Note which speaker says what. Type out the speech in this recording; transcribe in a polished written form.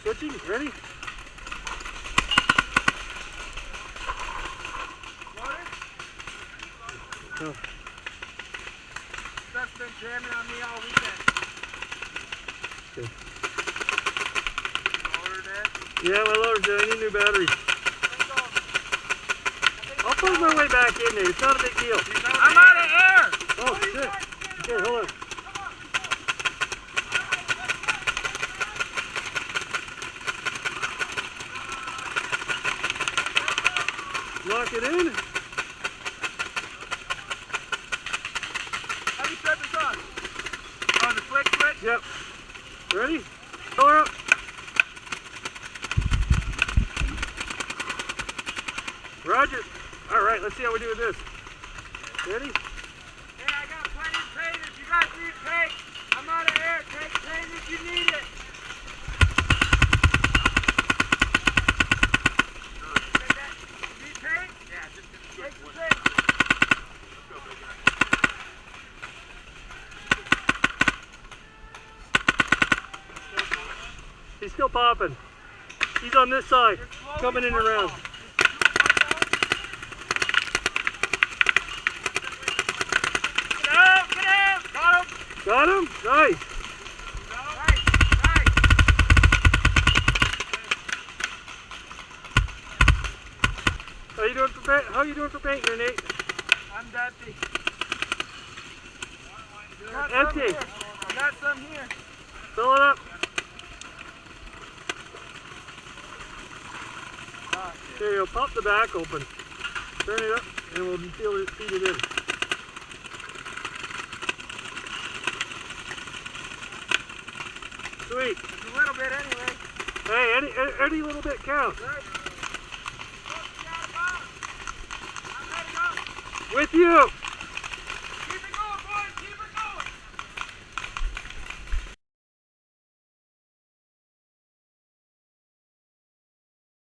Speaker 1: Switching, ready? Oh.
Speaker 2: Stuff's been jamming on me all weekend.
Speaker 1: Good.
Speaker 2: Loader dead?
Speaker 1: Yeah, my loader's dead. I need new batteries. I'll find my way back in there. It's not a big deal.
Speaker 2: I'm out of air!
Speaker 1: Oh, shit. Okay, hold on. Lock it in.
Speaker 2: How do you set this on? On the flick switch?
Speaker 1: Yep. Ready? Power up. Roger. All right, let's see how we do with this. Ready?
Speaker 2: Hey, I got plenty of paint if you guys need paint. I'm out of air. Take paint if you need it. Need paint? Yeah, just take some paint.
Speaker 1: He's still popping. He's on this side, coming in and around.
Speaker 2: Get out! Get out! Got him!
Speaker 1: Got him? Nice.
Speaker 2: Nice!
Speaker 1: How you doing for paint? How you doing for paint here, Nate?
Speaker 2: I'm empty.
Speaker 1: Empty.
Speaker 2: I got some here.
Speaker 1: Fill it up. There you go. Pop the back open. Turn it up, and we'll feed it in. Sweet.
Speaker 2: Just a little bit anyway.
Speaker 1: Hey, any little bit counts.
Speaker 2: Right. I'm ready to go.
Speaker 1: With you.